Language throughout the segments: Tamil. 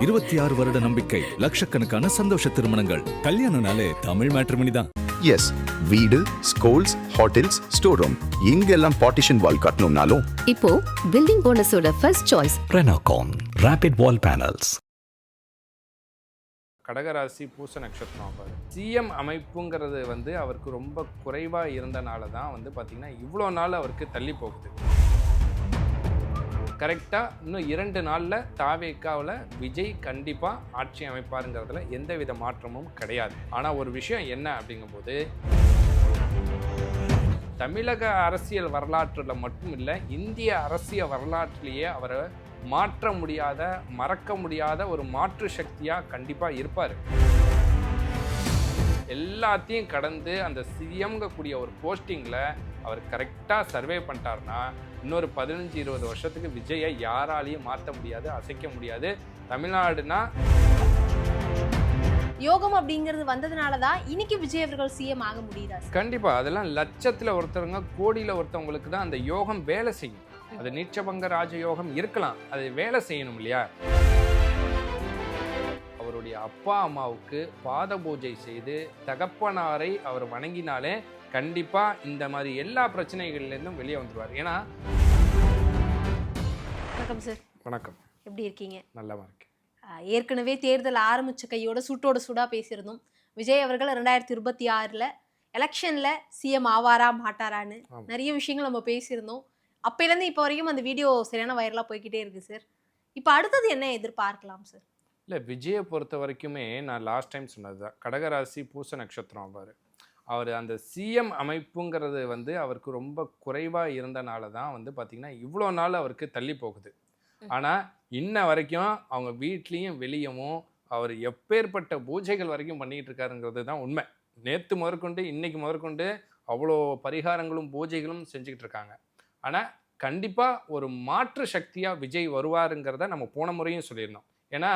26 வருட நம்பிக்கை, லட்சக்கணக்கான சந்தோஷ திருமணங்கள். கல்யாணம்னாலே தமிழ் மேட்ரிமோனி தான். எஸ், வீடு, ஸ்கூல்ஸ், ஹோட்டல்ஸ், ஸ்டோர் ரூம் இங்கெல்லாம் பார்ட்டிஷன் வால் கட்டணும்னாலும் இப்போ பில்டிங் போனஸோட first choice Renocon Rapid Wall Panels. கடகராசி பூச நட்சத்திரம் அவர் சிஎம் அமைப்புங்கிறது அவருக்கு ரொம்ப குறைவாக இருந்தனால தான் பார்த்திங்கன்னா இவ்வளோ நாள் அவருக்கு தள்ளி போகுது. கரெக்டாக இன்னும் 2 நாளில் தாவேக்காவில் விஜய் கண்டிப்பாக ஆட்சி அமைப்பாருங்கிறதுல எந்தவித மாற்றமும் கிடையாது. ஆனால் ஒரு விஷயம் என்ன அப்படிங்கும்போது, தமிழக அரசியல் வரலாற்றில் மட்டும் இல்லை, இந்திய அரசியல் வரலாற்றிலேயே அவரை மாற்ற முடியாத, மறக்க முடியாத ஒரு மாற்று சக்தியாக கண்டிப்பாக இருப்பார். எல்லாத்தையும் கடந்து அந்த சிஎம்கக்கூடிய ஒரு போஸ்டிங்கில் அவர் கரெக்டாக சர்வே பண்ணிட்டார்னா இன்னொரு 15-20 வருஷத்துக்கு விஜயை யாராலையும் மாற்ற முடியாது, அசைக்க முடியாது. தமிழ்நாடுனா யோகம் அப்படிங்கிறது வந்ததுனால தான் இன்னைக்கு விஜய் அவர்கள் சிஎம் ஆக முடியுதா? கண்டிப்பா அதெல்லாம் லட்சத்தில் ஒருத்தருங்க, கோடியில் ஒருத்தவங்களுக்கு தான் அந்த யோகம் வேலை செய்யும். அது நீச்சபங்க ராஜயோகம் இருக்கலாம், அது வேலை செய்யணும் இல்லையா? அவருடைய அப்பா அம்மாவுக்கு பாத பூஜை செய்து தகப்பனாரை அவர் வணங்கினாலே கண்டிப்பா இந்த மாதிரி எல்லா பிரச்சனைகள்லேருந்தும் வெளியே வந்துடுவார். ஏன்னா வணக்கம் சார். வணக்கம், எப்படி இருக்கீங்க? நல்லவா இருக்கு. ஏற்கனவே தேர்தல் ஆரம்பிச்ச கையோட சூட்டோட சூடா பேசியிருந்தோம். விஜய் அவர்கள் 2026 எலெக்ஷன்ல சிஎம் ஆவாரா மாட்டாரான்னு நிறைய விஷயங்கள் நம்ம பேசியிருந்தோம். அப்பையிலேருந்து இப்போ வரைக்கும் அந்த வீடியோ சரியான வைரலாக போய்கிட்டே இருக்கு சார். இப்போ அடுத்தது என்ன எதிர்பார்க்கலாம் சார்? இல்லை, விஜயை பொறுத்த வரைக்குமே நான் லாஸ்ட் டைம் சொன்னது தான், கடகராசி பூச நட்சத்திரம் அவர் அந்த சிஎம் அமைப்புங்கிறது அவருக்கு ரொம்ப குறைவாக இருந்தனால தான் பார்த்திங்கன்னா இவ்வளோ நாள் அவருக்கு தள்ளி போகுது. ஆனால் இன்ன வரைக்கும் அவங்க வீட்லேயும் வெளியவும் அவர் எப்பேற்பட்ட பூஜைகள் வரைக்கும் பண்ணிகிட்டு இருக்காருங்கிறது தான் உண்மை. நேற்று முதற்கொண்டு இன்னைக்கு முதற்கொண்டு அவ்வளோ பரிகாரங்களும் பூஜைகளும் செஞ்சுக்கிட்டு இருக்காங்க. ஆனால் கண்டிப்பாக ஒரு மாற்று சக்தியாக விஜய் வருவாருங்கிறத நம்ம போன முறையும் சொல்லியிருந்தோம். ஏன்னா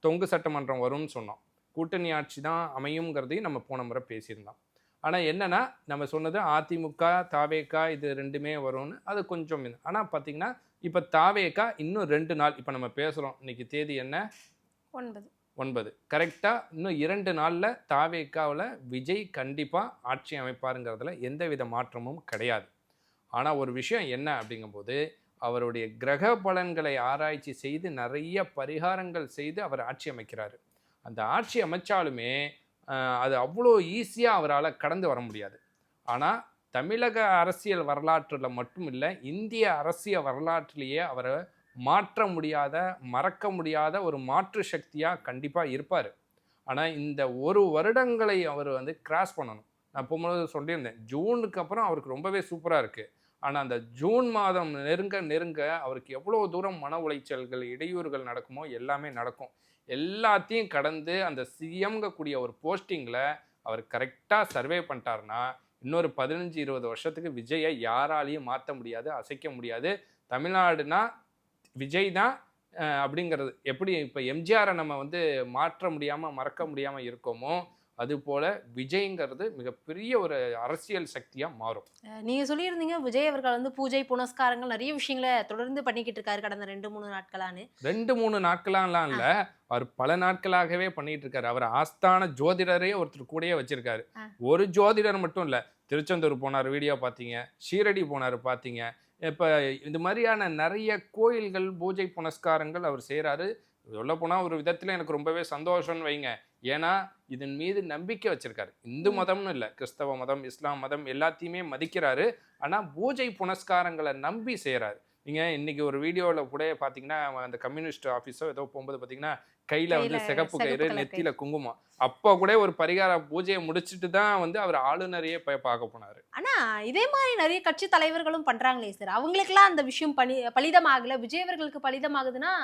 தொங்கு சட்டமன்றம் வரும்னு சொன்னோம், கூட்டணி ஆட்சி தான் அமையுங்கிறதையும் நம்ம போன முறை பேசியிருந்தோம். ஆனால் என்னென்னா நம்ம சொன்னது அதிமுக தாவேக்கா இது ரெண்டுமே வரும்னு, அது கொஞ்சம். ஆனால் பார்த்திங்கன்னா இப்போ தாவேக்கா இன்னும் 2 நாள், இப்போ நம்ம பேசுகிறோம், இன்றைக்கி தேதி என்ன? 9. கரெக்டாக இன்னும் 2 நாளில் தாவேக்காவில் விஜய் கண்டிப்பாக ஆட்சி அமைப்பாருங்கிறதுல எந்தவித மாற்றமும் கிடையாது. ஆனால் ஒரு விஷயம் என்ன அப்படிங்கும்போது, அவருடைய கிரக பலன்களை ஆராய்ச்சி செய்து நிறைய பரிகாரங்கள் செய்து அவர் ஆட்சி அமைக்கிறாரு. அந்த ஆட்சி அமைச்சாலுமே அது அவ்வளோ ஈஸியாக அவரால் கடந்து வர முடியாது. ஆனால் தமிழக அரசியல் வரலாற்றில் மட்டும் இல்லை, இந்திய அரசியல் வரலாற்றிலேயே அவரை மாற்ற முடியாத, மறக்க முடியாத ஒரு மாற்று சக்தியாக கண்டிப்பாக இருப்பார். ஆனால் இந்த 1 வருடங்களை அவர் கிராஸ் பண்ணணும். நான் போகும்போது சொல்லியிருந்தேன், ஜூனுக்கு அப்புறம் அவருக்கு ரொம்பவே சூப்பராக இருக்குது. ஆனால் அந்த ஜூன் மாதம் நெருங்க நெருங்க அவருக்கு எவ்வளோ தூரம் மன உளைச்சல்கள், இடையூறுகள் நடக்குமோ எல்லாமே நடக்கும். எல்லாத்தையும் கடந்து அந்த சிஎம்கக்கூடிய ஒரு போஸ்டிங்கில் அவர் கரெக்டாக சர்வே பண்ணிட்டார்னா இன்னொரு 15-20 வருஷத்துக்கு விஜயை யாராலையும் மாற்ற முடியாது, அசைக்க முடியாது. தமிழ்நாடுனா விஜய் தான் அப்படிங்கிறது. எப்படி இப்போ எம்ஜிஆரை நம்ம மாற்ற முடியாமல் மறக்க முடியாமல் இருக்கோமோ, அதுபோல் விஜய்ங்கிறது மிகப்பெரிய ஒரு அரசியல் சக்தியாக மாறும். நீங்கள் சொல்லியிருந்தீங்க விஜய் அவர்கள் பூஜை புனஸ்காரங்கள் நிறைய விஷயங்களை தொடர்ந்து பண்ணிக்கிட்டு இருக்காரு கடந்த 2-3 நாட்களான்னு. 2-3 நாட்களாலாம் இல்லை, அவர் பல நாட்களாகவே பண்ணிட்டு இருக்காரு. அவர் ஆஸ்தான ஜோதிடரே ஒருத்தர் கூடயே வச்சிருக்காரு. ஒரு ஜோதிடர் மட்டும் இல்லை, திருச்செந்தூர் போனார், வீடியோ பார்த்தீங்க, ஷீரடி போனார் பார்த்தீங்க. இப்போ இந்த மாதிரியான நிறைய கோயில்கள் பூஜை புனஸ்காரங்கள் அவர் செய்கிறாரு. சொல்லப்போனால் ஒரு விதத்தில் எனக்கு ரொம்பவே சந்தோஷம்னு வைங்க. ஏன்னா இதன் மீது நம்பிக்கை வச்சிருக்காரு. இந்து மதம்னு இல்லை, கிறிஸ்தவ மதம், இஸ்லாம் மதம் எல்லாத்தையுமே மதிக்கிறாரு. ஆனால் பூஜை புனஸ்காரங்களை நம்பி செய்கிறாரு. நீங்கள் இன்றைக்கி ஒரு வீடியோவில் கூட பார்த்தீங்கன்னா, அந்த கம்யூனிஸ்ட் ஆஃபீஸோ ஏதோ போகும்போது பார்த்தீங்கன்னா கையில் சிகப்பு கயிறு, நெத்தியில் குங்குமம். அப்போ கூட ஒரு பரிகார பூஜையை முடிச்சுட்டு தான் அவர் ஆளுநரையே போய் பார்க்க போனார். ஆனால் இதே மாதிரி நிறைய கட்சி தலைவர்களும் பண்ணுறாங்களே சார், அவங்களுக்கெல்லாம் அந்த விஷயம் பலிதமாகலை. விஜய் அவர்களுக்கு பலிதமாகுதுன்னா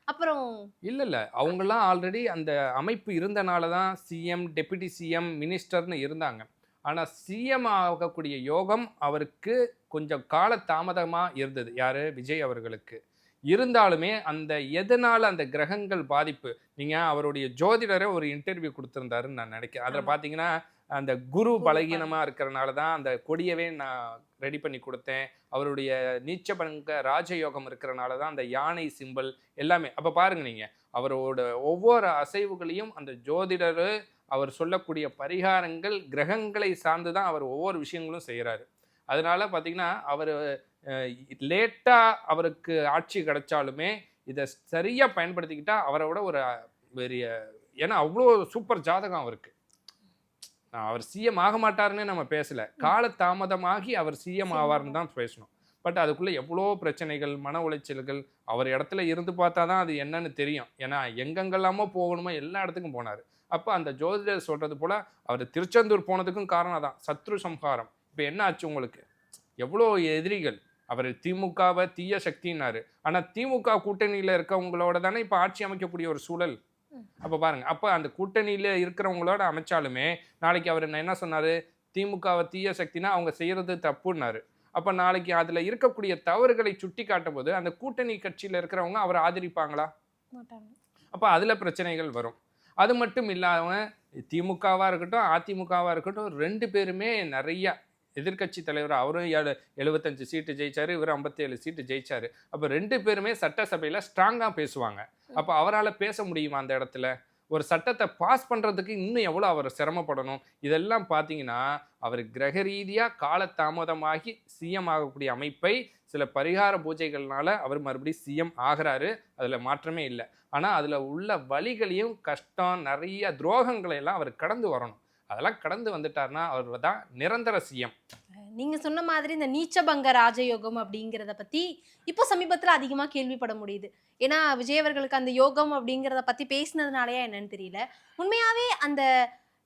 அப்புறம் இல்லை, அவங்களாம் ஆல்ரெடி அந்த அமைப்பு இருந்தனால தான் சிஎம், டெப்யூட்டி சிஎம், மினிஸ்டர்னு இருந்தாங்க. ஆனால் சிஎம் ஆகக்கூடிய யோகம் அவருக்கு கொஞ்சம் கால தாமதமாக இருந்தது. யார்? விஜய் அவர்களுக்கு. இருந்தாலுமே அந்த எதனால அந்த கிரகங்கள் பாதிப்பு, நீங்கள் அவருடைய ஜோதிடரை ஒரு இன்டர்வியூ கொடுத்துருந்தாருன்னு நான் நினைக்கிறேன். அதில் பார்த்தீங்கன்னா அந்த குரு பலகீனமாக இருக்கிறனால தான் அந்த கொடியவே நான் ரெடி பண்ணி கொடுத்தேன். அவருடைய நீச்சபங்க ராஜயோகம் இருக்கிறனால தான் அந்த யானை சிம்பல் எல்லாமே. அப்போ பாருங்க, நீங்கள் அவரோட ஒவ்வொரு அசைவுகளையும் அந்த ஜோதிடர் அவர் சொல்லக்கூடிய பரிகாரங்கள் கிரகங்களை சார்ந்து தான் அவர் ஒவ்வொரு விஷயங்களும் செய்கிறாரு. அதனால பார்த்தீங்கன்னா அவர் லேட்டாக அவருக்கு ஆட்சி கிடைச்சாலுமே இதை சரியாக பயன்படுத்திக்கிட்டா அவரை விட ஒரு பெரிய, ஏன்னா அவ்வளோ சூப்பர் ஜாதகம் அவருக்கு. அவர் சிஎம் ஆக மாட்டாருன்னு நம்ம பேசலை, கால தாமதமாகி அவர் சிஎம் ஆவார்னு தான் பேசணும். பட் அதுக்குள்ளே எவ்வளோ பிரச்சனைகள், மன உளைச்சல்கள், அவர் இடத்துல இருந்து பார்த்தா தான் அது என்னன்னு தெரியும். ஏன்னா எங்கெங்கெல்லாமோ போகணுமோ எல்லா இடத்துக்கும் போனார். அப்போ அந்த ஜோதிடர் சொல்கிறது போல் அவர் திருச்செந்தூர் போனதுக்கும் காரணம் தான் சத்ரு சம்ஹாரம். இப்போ என்ன ஆச்சு உங்களுக்கு, எவ்வளோ எதிரிகள். அவர் திமுகவை தீய சக்தின்னாரு, ஆனால் திமுக கூட்டணியில் இருக்கவங்களோட தானே இப்போ ஆட்சி அமைக்கக்கூடிய ஒரு சூழல். அப்போ பாருங்க, அப்போ அந்த கூட்டணியில் இருக்கிறவங்களோட அமைச்சாலுமே நாளைக்கு அவர் என்ன சொன்னார், திமுகவை தீய சக்தினா அவங்க செய்கிறது தப்புன்னாரு. அப்போ நாளைக்கு அதில் இருக்கக்கூடிய தவறுகளை சுட்டி காட்டும் போது அந்த கூட்டணி கட்சியில் இருக்கிறவங்க அவரை ஆதரிப்பாங்களா? அப்போ அதில் பிரச்சனைகள் வரும். அது மட்டும் இல்லாமல் திமுகவாக இருக்கட்டும் அதிமுகவாக இருக்கட்டும், ரெண்டு பேருமே நிறைய எதிர்கட்சி தலைவர், அவரும் 75 சீட்டு ஜெயிச்சாரு, இவர் 57 சீட்டு ஜெயிச்சாரு. அப்போ ரெண்டு பேருமே சட்டசபையில் ஸ்ட்ராங்காக பேசுவாங்க. அப்போ அவரால் பேச முடியுமா அந்த இடத்துல? ஒரு சட்டத்தை பாஸ் பண்ணுறதுக்கு இன்னும் எவ்வளோ அவர் சிரமப்படணும். இதெல்லாம் பார்த்தீங்கன்னா அவர் கிரக ரீதியாக காலதாமதமாகி சிஎம் ஆகக்கூடிய அமைப்பை சில பரிகார பூஜைகள்னால அவர் மறுபடியும் சிஎம் ஆகிறாரு, அதில் மாற்றமே இல்லை. ஆனால் அதில் உள்ள வலிகளையும் கஷ்டம், நிறைய துரோகங்களை எல்லாம் அவர் கடந்து வரணும். அதெல்லாம் கடந்து வந்துட்டார்னா அவர் தான் நிரந்தர சிஎம். நீங்க சொன்ன மாதிரி இந்த நீச்சபங்க ராஜயோகம் அப்படிங்கிறத பத்தி இப்போ சமீபத்தில் அதிகமாக கேள்விப்பட முடியுது. ஏன்னா விஜய் அவர்களுக்கு அந்த யோகம் அப்படிங்கிறத பத்தி பேசினதுனாலயா என்னன்னு தெரியல, உண்மையாவே அந்த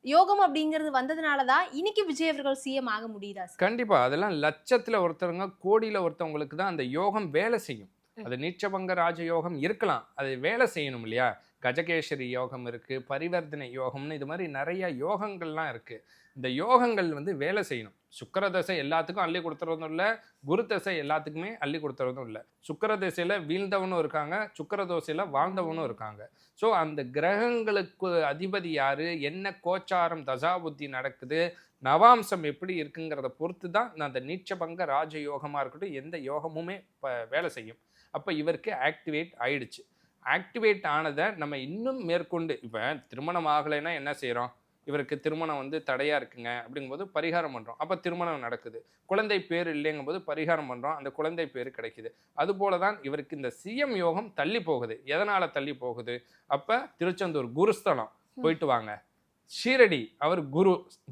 யோகம் அப்படிங்கிறது வந்ததுனால தான் இன்னைக்கு விஜய் அவர்கள் சிஎம் ஆக முடியுதா? கண்டிப்பா, அதெல்லாம் லட்சத்துல ஒருத்தருங்க, கோடியில ஒருத்தவங்களுக்கு தான் அந்த யோகம் வேலை செய்யும். அது நீச்சபங்க ராஜயோகம் இருக்கலாம், அது வேலை செய்யணும் இல்லையா? கஜகேசரி யோகம் இருக்குது, பரிவர்த்தனை யோகம்னு இது மாதிரி நிறைய யோகங்கள்லாம் இருக்குது. இந்த யோகங்கள் வேலை செய்யணும். சுக்கரதசை எல்லாத்துக்கும் அள்ளி கொடுத்துறதும் இல்லை, குரு தசை எல்லாத்துக்குமே அள்ளி கொடுத்துறதும் இல்லை. சுக்கரதசையில் வீழ்ந்தவனும் இருக்காங்க, சுக்கரதோசையில் வாழ்ந்தவனும் இருக்காங்க. ஸோ அந்த கிரகங்களுக்கு அதிபதி யார், என்ன கோச்சாரம் தசாபுத்தி நடக்குது, நவாம்சம் எப்படி இருக்குங்கிறத பொறுத்து தான் அந்த நீச்சபங்க ராஜயோகமாக இருக்கட்டும் எந்த யோகமுமே வேலை செய்யும். அப்போ இவருக்கு ஆக்டிவேட் ஆயிடுச்சு. ஆக்டிவேட் ஆனதை நம்ம இன்னும் மேற்கொண்டு, இப்போ திருமணம் ஆகலைன்னா என்ன செய்கிறோம், இவருக்கு திருமணம் தடையாக இருக்குங்க அப்படிங்கும்போது பரிகாரம் பண்ணுறோம், அப்போ திருமணம் நடக்குது. குழந்தை பேர் இல்லைங்கும்போது பரிகாரம் பண்ணுறோம், அந்த குழந்தை பேர் கிடைக்குது. அதுபோல தான் இவருக்கு இந்த சிஎம் யோகம் தள்ளி போகுது. எதனால் தள்ளி போகுது? அப்போ திருச்செந்தூர் குருஸ்தலம் போயிட்டு வாங்க, ஷீரடி அவர்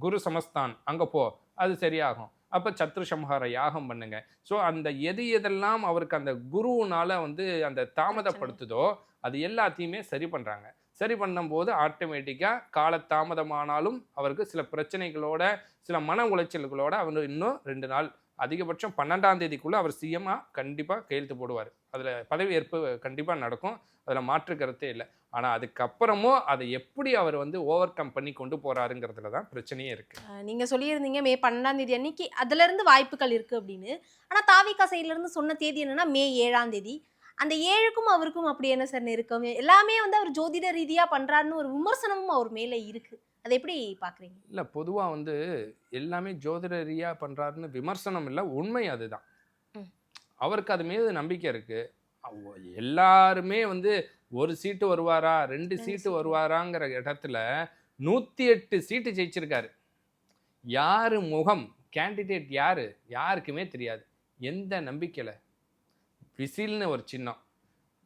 குரு சமஸ்தான் அங்கே போ, அது சரியாகும். அப்போ சத்ரு சம்ஹார யாகம் பண்ணுங்க. ஸோ அந்த எதெல்லாம் அவருக்கு அந்த குருவுனால அந்த தாமதப்படுத்துதோ அது எல்லாத்தையுமே சரி பண்ணுறாங்க. சரி பண்ணும்போது ஆட்டோமேட்டிக்காக காலதாமதமானாலும் அவருக்கு சில பிரச்சனைகளோட சில மன உளைச்சல்களோட அவர் இன்னும் 2 நாள், அதிகபட்சம் 12ஆம் தேதிக்குள்ளே அவர் சிஎம்மாக கண்டிப்பாக கையெழுத்து போடுவார். அதில் பதவி ஏற்பு கண்டிப்பாக நடக்கும், அதில் மாற்று கருத்தே இல்லை. ஆனால் அதுக்கப்புறமும் அதை எப்படி அவர் ஓவர் கம் பண்ணி கொண்டு போகிறாருங்கிறதுல தான் பிரச்சனையே இருக்குது. நீங்கள் சொல்லியிருந்தீங்க மே 12ஆம் தேதி அன்னைக்கு அதுலேருந்து வாய்ப்புகள் இருக்குது அப்படின்னு. ஆனால் தாவிகா சைட்லேருந்து சொன்ன தேதி என்னென்னா மே 7ஆம் தேதி. அந்த 7க்கும் அவருக்கும் அப்படி என்ன சார் நெருக்கம்? எல்லாமே அவர் ஜோதிட ரீதியாக பண்ணுறாருன்னு ஒரு விமர்சனமும் அவர் மேலே இருக்குது. அதை எப்படி பார்க்குறீங்க? இல்லை, பொதுவாக எல்லாமே ஜோதிட ரீதியாக பண்ணுறாருன்னு விமர்சனம் இல்லை, உண்மை அதுதான். அவருக்கு அது மீது நம்பிக்கை இருக்குது. எல்லாருமே 1 சீட்டு வருவாரா 2 சீட்டு வருவாராங்கிற இடத்துல 108 சீட்டு ஜெயிச்சிருக்காரு. யாரு முகம், கேண்டிடேட் யாரு யாருக்குமே தெரியாது. எந்த நம்பிக்கையில்? விசில்னு ஒரு சின்னம்,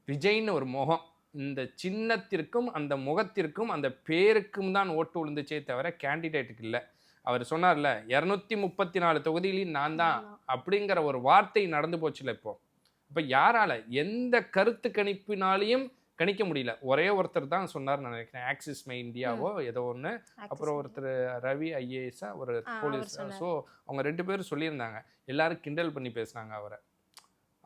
விஜய்னு ஒரு முகம், இந்த சின்னத்திற்கும் அந்த முகத்திற்கும் அந்த பேருக்கும் தான் ஓட்டு விழுந்துச்சே தவிர கேண்டிடேட்டுக்கு இல்லை. அவர் சொன்னார்ல 234 தொகுதியிலையும் நான் தான் அப்படிங்கிற ஒரு வார்த்தை நடந்து போச்சுல. இப்போ யாரால எந்த கருத்து கணிப்பினாலையும் கணிக்க முடியல. ஒரே ஒருத்தர் தான் சொன்னார் நினைக்கிறேன், ஆக்சிஸ் மை இந்தியாவோ ஏதோ ஒன்று, அப்புறம் ஒருத்தர் ரவி ஐஏஎஸ்ஸா ஒரு போலீஸ். ஸோ அவங்க 2 பேரும் சொல்லியிருந்தாங்க, எல்லாரும் கிண்டல் பண்ணி பேசுனாங்க அவரை.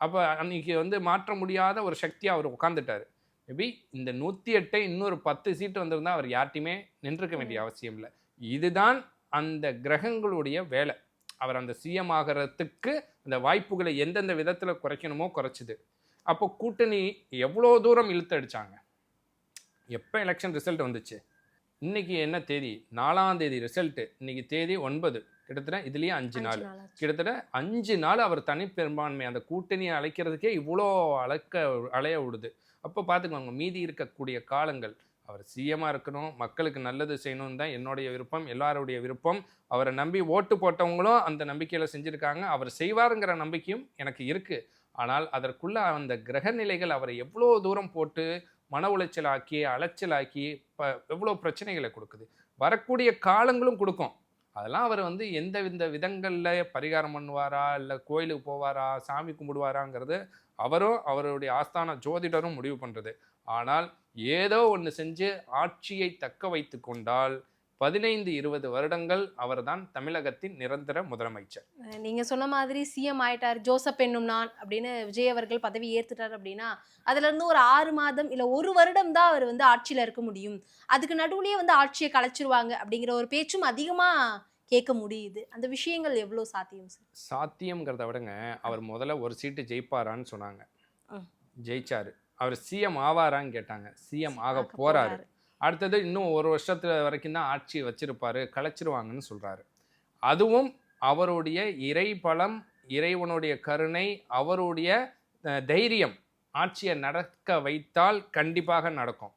அப்போ அன்னைக்கு மாற்ற முடியாத ஒரு சக்தியாக அவர் உட்காந்துட்டார். மேபி இந்த 108 இன்னொரு 10 சீட்டு வந்திருந்தால் அவர் யார்ட்டையுமே நின்றுக்க வேண்டிய அவசியம் இல்லை. இதுதான் அந்த கிரகங்களுடைய வேலை. அவர் அந்த சிஎம் ஆகிறதுக்கு அந்த வாய்ப்புகளை எந்தெந்த விதத்தில் குறைக்கணுமோ குறைச்சிது. அப்போ கூட்டணி எவ்வளோ தூரம் இழுத்தடிச்சாங்க. எப்போ எலெக்ஷன் ரிசல்ட் வந்துச்சு, இன்னைக்கு என்ன தேதி, 4ஆம் தேதி ரிசல்ட்டு, இன்னைக்கு தேதி 9, கிட்டத்தட்ட இதுலேயே 5 நாள், கிட்டத்தட்ட 5 நாள் அவர் தனிப்பெரும்பான்மை அந்த கூட்டணியை அழைக்கிறதுக்கே இவ்வளோ அலைய விடுது. அப்போ பார்த்துக்கோங்க, மீதி இருக்கக்கூடிய காலங்கள் அவர் சிஎம்மாக இருக்கணும், மக்களுக்கு நல்லது செய்யணும் தான் என்னுடைய விருப்பம், எல்லாருடைய விருப்பம். அவரை நம்பி ஓட்டு போட்டவங்களும் அந்த நம்பிக்கையில் செஞ்சுருக்காங்க, அவர் செய்வாருங்கிற நம்பிக்கையும் எனக்கு இருக்குது. ஆனால் அதற்குள்ள அந்த கிரக நிலைகள் அவரை எவ்வளோ தூரம் போட்டு மன உளைச்சலாக்கி அலைச்சலாக்கி எவ்வளோ பிரச்சனைகளை கொடுக்குது. வரக்கூடிய காலங்களும் கொடுக்கும். அதெல்லாம் அவர் வந்து எந்த விதங்களில் பரிகாரம் பண்ணுவாரா, இல்லை கோயிலுக்கு போவாரா, சாமி கும்பிடுவாராங்கிறது அவரும் அவருடைய ஆஸ்தான ஜோதிடரும் முடிவு பண்ணுறது. ஆனால் ஏதோ ஒன்று செஞ்சு ஆட்சியை தக்க வைத்து கொண்டால் 15-20 வருடங்கள் அவர்தான் தமிழகத்தின் நிரந்தர முதலமைச்சர். நீங்க சொன்ன மாதிரி சிஎம் ஆயிட்டார், ஜோசப் என்னும் நான் அப்படின்னு விஜய் அவர்கள் பதவி ஏற்றுட்டார் அப்படின்னா அதுல இருந்து ஒரு 6 மாதம் இல்ல 1 வருடம் தான் அவர் வந்து ஆட்சியில இருக்க முடியும். அதுக்கு நடுவுலயே வந்து ஆட்சியை கலைச்சிருவாங்க அப்படிங்கிற ஒரு பேச்சும் அதிகமா கேட்க முடியுது. அந்த விஷயங்கள் எவ்வளவு சாத்தியம் சார்? சாத்தியம்ங்கிறத விடங்க, அவர் முதல்ல ஒரு சீட்டு ஜெயிப்பாரான்னு சொன்னாங்க, ஜெயிச்சாரு. அவர் சிஎம் ஆவாரான்னு கேட்டாங்க, சிஎம் ஆக போறாரு. அடுத்தது இன்னும் 1 வருஷத்துல வரைக்கும் தான் ஆட்சி வச்சிருப்பாரு, கலைச்சிருவாங்கன்னு சொல்றாரு. அதுவும் அவருடைய இறைபலம், இறைவனுடைய கருணை, அவருடைய தைரியம் ஆட்சியை நடக்க வைத்தால் கண்டிப்பாக நடக்கும்.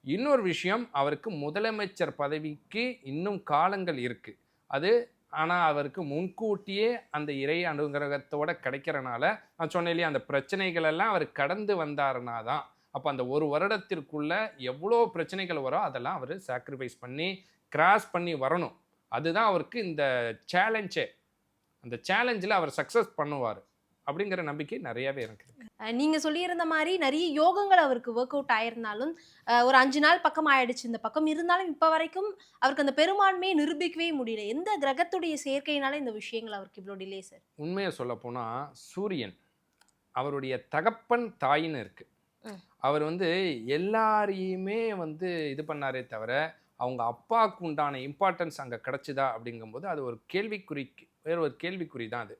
இன்னொரு விஷயம், அவருக்கு முதலமைச்சர் பதவிக்கு இன்னும் காலங்கள் இருக்கு. அது ஆனால் அவருக்கு முன்கூட்டியே அந்த இறை அனுகிரகத்தோட கிடைக்கிறனால, நான் சொன்னேன் அந்த பிரச்சனைகள் எல்லாம் அவர் கடந்து வந்தாருனா தான். அப்போ அந்த 1 வருடத்திற்குள்ள எவ்வளோ பிரச்சனைகள் வரும் அதெல்லாம் அவர் சாக்ரிஃபைஸ் பண்ணி கிராஸ் பண்ணி வரணும். அதுதான் அவருக்கு இந்த சேலஞ்சே. அந்த சேலஞ்சில் அவர் சக்ஸஸ் பண்ணுவார் அப்படிங்கிற நம்பிக்கை நிறையவே இருக்குது. நீங்க சொல்லியிருந்த மாதிரி நிறைய யோகங்கள் அவருக்கு ஒர்க் அவுட் ஆயிருந்தாலும் ஒரு 5 நாள் பக்கம் ஆயிடுச்சு இந்த பக்கம், இருந்தாலும் இப்போ வரைக்கும் அவருக்கு அந்த பெரும்பான்மையை நிரூபிக்கவே முடியல. எந்த கிரகத்துடைய சேர்க்கையினால இந்த விஷயங்கள் அவருக்கு இவ்வளோ டிலே சார்? உண்மையை சொல்ல போனால் சூரியன் அவருடைய தகப்பன் தாயின்னு இருக்கு. அவர் வந்து எல்லாரையுமே வந்து இது பண்ணாரே தவிர அவங்க அப்பாவுக்கு உண்டான இம்பார்ட்டன்ஸ் அங்கே கிடச்சிதா அப்படிங்கும்போது அது ஒரு வேறு ஒரு கேள்விக்குறி தான். அது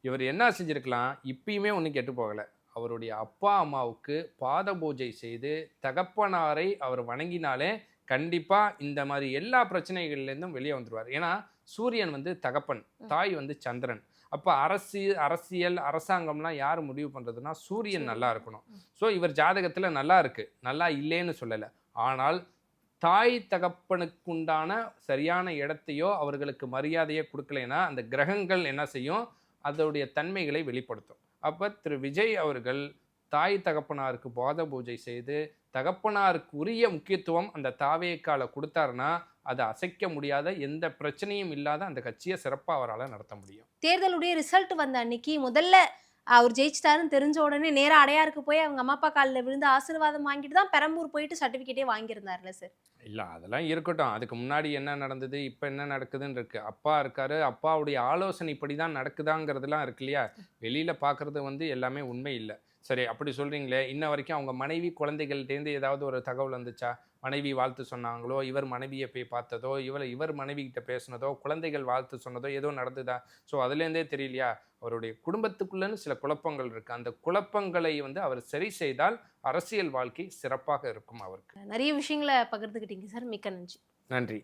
இவர் என்ன செஞ்சுருக்கலாம், இப்பயுமே ஒன்றும் கெட்டு போகலை. அவருடைய அப்பா அம்மாவுக்கு பாத பூஜை செய்து தகப்பனாரை அவர் வணங்கினாலே கண்டிப்பாக இந்த மாதிரி எல்லா பிரச்சனைகள்லேருந்தும் வெளியே வந்துடுவார். ஏன்னா சூரியன் வந்து தகப்பன், தாய் வந்து சந்திரன். அப்போ அரசியல் அரசாங்கம்லாம் யார் முடிவு பண்ணுறதுன்னா சூரியன் நல்லா இருக்கணும். ஸோ இவர் ஜாதகத்தில் நல்லா இருக்குது, நல்லா இல்லைன்னு சொல்லலை. ஆனால் தாய் தகப்பனுக்குண்டான சரியான இடத்தையோ அவர்களுக்கு மரியாதையோ கொடுக்கலைன்னா அந்த கிரகங்கள் என்ன செய்யும், அதோடைய தன்மைகளை வெளிப்படுத்தும். அப்போ திரு விஜய் அவர்கள் தாய் தகப்பனாருக்கு பாத பூஜை செய்து தகப்பனாருக்கு உரிய முக்கியத்துவம் அந்த தாவேக்கால கொடுத்தாருன்னா அதை அசைக்க முடியாத, எந்த பிரச்சனையும் இல்லாத அந்த கட்சியை சிறப்பாக அவரால் நடத்த முடியும். தேர்தலுடைய ரிசல்ட் வந்த அன்னைக்கு முதல்ல அவர் ஜெயிச்சிட்டாருன்னு தெரிஞ்ச உடனே நேராக அடையாருக்கு போய் அவங்க அம்மா அப்பா காலில் விழுந்து ஆசீர்வாதம் வாங்கிட்டு தான் பெரம்பூர் போயிட்டு சர்டிஃபிகேட்டே வாங்கியிருந்தாருல சார்? இல்லை, அதெல்லாம் இருக்கட்டும். அதுக்கு முன்னாடி என்ன நடந்தது, இப்போ என்ன நடக்குதுன்னு இருக்கு. அப்பா இருக்காரு, அப்பாவுடைய ஆலோசனை இப்படி தான் நடக்குதாங்கிறதுலாம் இருக்கு இல்லையா? வெளியில் பார்க்குறது வந்து எல்லாமே உண்மை இல்லை. சரி, அப்படி சொல்கிறீங்களே, இன்ன வரைக்கும் அவங்க மனைவி குழந்தைகள்டேருந்து ஏதாவது ஒரு தகவல் வந்துச்சா? மனைவி வாழ்த்து சொன்னாங்களோ, இவர் மனைவியை போய் பார்த்ததோ, இவர் மனைவிகிட்ட பேசுனதோ, குழந்தைகள் வாழ்த்து சொன்னதோ ஏதோ நடந்துதா? ஸோ அதுலேருந்தே தெரியலையா அவருடைய குடும்பத்துக்குள்ளன்னு சில குழப்பங்கள் இருக்குது. அந்த குழப்பங்களை வந்து அவர் சரி செய்தால் அரசியல் வாழ்க்கை சிறப்பாக இருக்கும் அவருக்கு. நிறைய விஷயங்களை பகிர்ந்துக்கிட்டீங்க சார், மிக்க நன்றி. நன்றி.